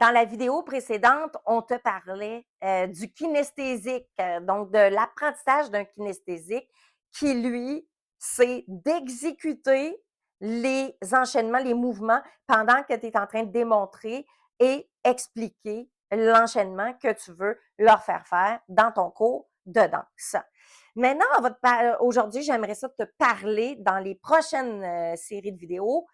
Dans la vidéo précédente, on te parlait du kinesthésique, donc de l'apprentissage d'un kinesthésique qui, lui, c'est d'exécuter les enchaînements, les mouvements pendant que tu es en train de démontrer et expliquer l'enchaînement que tu veux leur faire dans ton cours de danse. Maintenant, aujourd'hui, j'aimerais ça te parler dans les prochaines séries de vidéos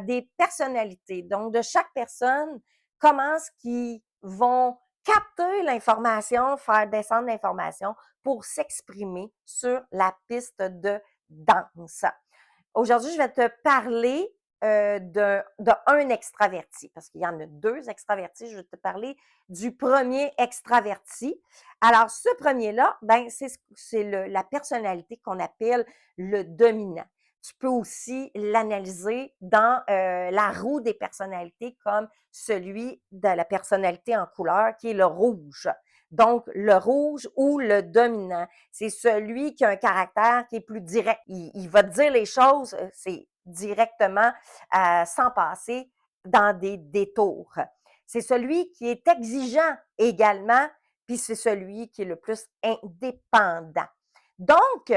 des personnalités. Donc, de chaque personne, comment est-ce qu'ils vont capter l'information, faire descendre l'information pour s'exprimer sur la piste de danse. Aujourd'hui, je vais te parler d'un extraverti, parce qu'il y en a deux extravertis. Je vais te parler du premier extraverti. Alors, ce premier-là, ben, c'est la personnalité qu'on appelle le dominant. Tu peux aussi l'analyser dans la roue des personnalités comme celui de la personnalité en couleur qui est le rouge. Donc, le rouge ou le dominant, c'est celui qui a un caractère qui est plus direct. Il va te dire les choses, c'est directement, sans passer dans des détours. C'est celui qui est exigeant également, puis c'est celui qui est le plus indépendant. Donc,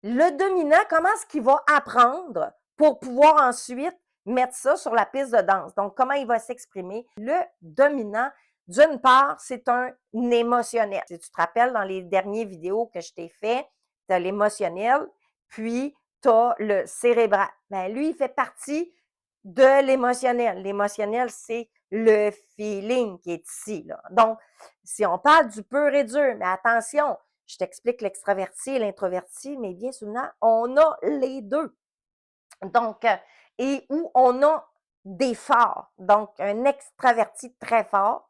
le dominant, comment est-ce qu'il va apprendre pour pouvoir ensuite mettre ça sur la piste de danse? Donc, comment il va s'exprimer? Le dominant, d'une part, c'est un émotionnel. Si tu te rappelles, dans les dernières vidéos que je t'ai fait, tu as l'émotionnel, puis tu as le cérébral. Ben, lui, il fait partie de l'émotionnel. L'émotionnel, c'est le feeling qui est ici, là. Donc, si on parle du pur et dur, mais attention, je t'explique l'extraverti et l'introverti, mais bien souvent, on a les deux. Donc, et où on a des forts. Donc, un extraverti très fort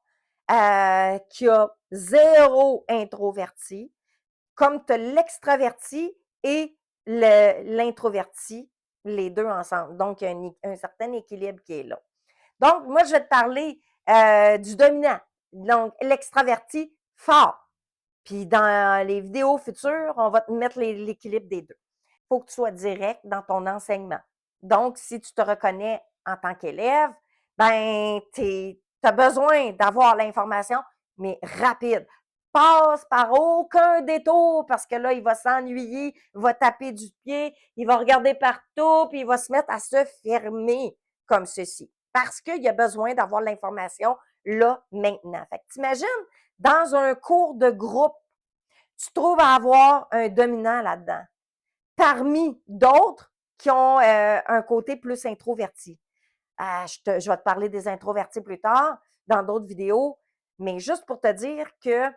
qui a zéro introverti, comme tu as l'extraverti et l'introverti, les deux ensemble. Donc, il y a un certain équilibre qui est là. Donc, moi, je vais te parler du dominant. Donc, l'extraverti fort. Puis dans les vidéos futures, on va te mettre l'équilibre des deux. Il faut que tu sois direct dans ton enseignement. Donc, si tu te reconnais en tant qu'élève, ben, tu as besoin d'avoir l'information, mais rapide. Passe par aucun détour parce que là, il va s'ennuyer, il va taper du pied, il va regarder partout, puis il va se mettre à se fermer comme ceci. Parce qu'il a besoin d'avoir l'information là, maintenant. Fait que t'imagines, dans un cours de groupe, tu trouves à avoir un dominant là-dedans, parmi d'autres qui ont un côté plus introverti. Je vais te parler des introvertis plus tard, dans d'autres vidéos, mais juste pour te dire que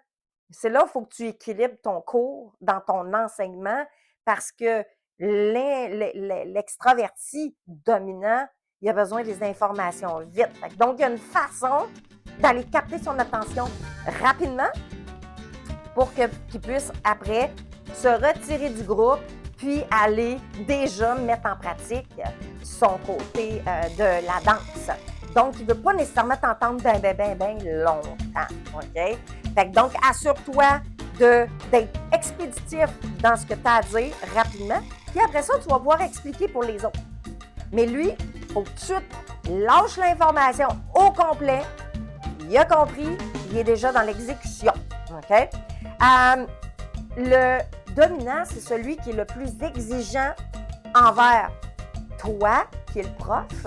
c'est là qu'il faut que tu équilibres ton cours dans ton enseignement parce que l'extraverti dominant, il a besoin des informations vite. Donc, il y a une façon d'aller capter son attention rapidement pour qu'il puisse après se retirer du groupe puis aller déjà mettre en pratique son côté de la danse. Donc, il ne veut pas nécessairement t'entendre ben longtemps, OK? Fait que donc, assure-toi d'être expéditif dans ce que tu as à dire rapidement, puis après ça, tu vas pouvoir expliquer pour les autres. Mais lui, il faut que tout de suite lâche l'information au complet, il a compris, il est déjà dans l'exécution, OK? Le dominant, c'est celui qui est le plus exigeant envers toi, qui est le prof,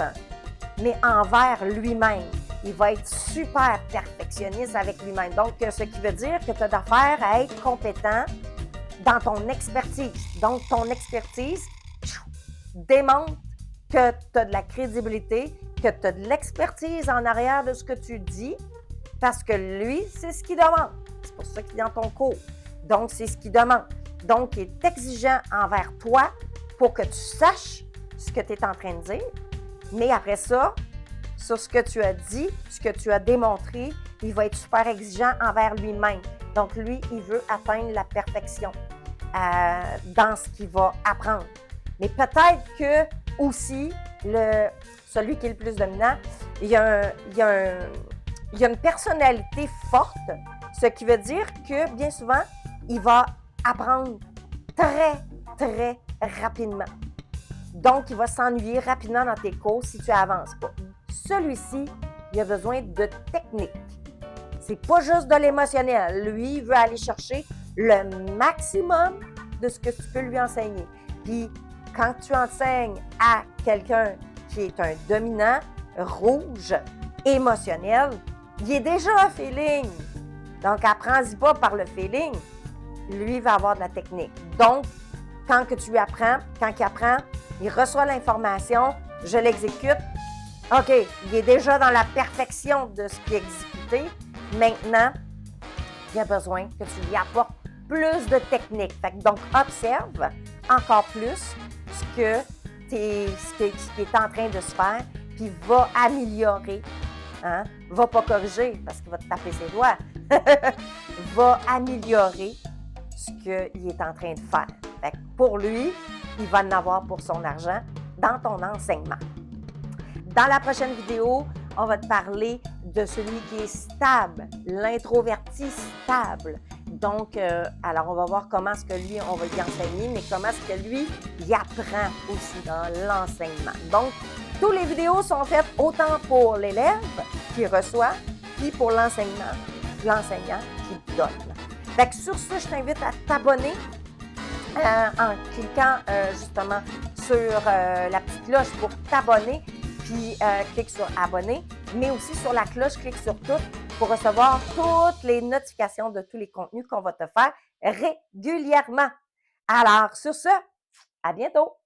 mais envers lui-même. Il va être super perfectionniste avec lui-même. Donc, ce qui veut dire que tu as d'affaire à être compétent dans ton expertise. Donc, ton expertise démontre que tu as de la crédibilité, que tu as de l'expertise en arrière de ce que tu dis, parce que lui, c'est ce qu'il demande. C'est pour ça qu'il est dans ton cours. Donc, c'est ce qu'il demande. Donc, il est exigeant envers toi pour que tu saches ce que tu es en train de dire. Mais après ça, sur ce que tu as dit, ce que tu as démontré, il va être super exigeant envers lui-même. Donc, lui, il veut atteindre la perfection dans ce qu'il va apprendre. Mais peut-être que aussi, celui qui est le plus dominant, il y a une personnalité forte, ce qui veut dire que bien souvent, il va apprendre très, très rapidement. Donc, il va s'ennuyer rapidement dans tes cours si tu n'avances pas. Celui-ci, il a besoin de technique. C'est pas juste de l'émotionnel. Lui, il veut aller chercher le maximum de ce que tu peux lui enseigner. Puis, quand tu enseignes à quelqu'un qui est un dominant, rouge, émotionnel, il est déjà un feeling. Donc, apprends-y pas par le feeling. Lui, il va avoir de la technique. Donc, quand que tu lui apprends, quand il apprend, il reçoit l'information, je l'exécute. OK, il est déjà dans la perfection de ce qui est exécuté. Maintenant, il a besoin que tu lui apportes plus de technique. Fait que donc, observe encore plus ce qui est en train de se faire, puis va améliorer. Hein? Va pas corriger parce qu'il va te taper ses doigts. Va améliorer ce qu'il est en train de faire. Fait que pour lui, il va en avoir pour son argent dans ton enseignement. Dans la prochaine vidéo, on va te parler de celui qui est stable, l'introverti stable. Donc, alors on va voir comment est-ce que lui, on va lui enseigner, mais comment est-ce que lui, il apprend aussi dans l'enseignement. Donc, toutes les vidéos sont faites autant pour l'élève qui reçoit, puis pour l'enseignant qui donne. Fait que sur ce, je t'invite à t'abonner en cliquant justement sur la petite cloche pour t'abonner, puis clique sur abonner, mais aussi sur la cloche, clique sur tout pour recevoir toutes les notifications de tous les contenus qu'on va te faire régulièrement. Alors, sur ce, à bientôt!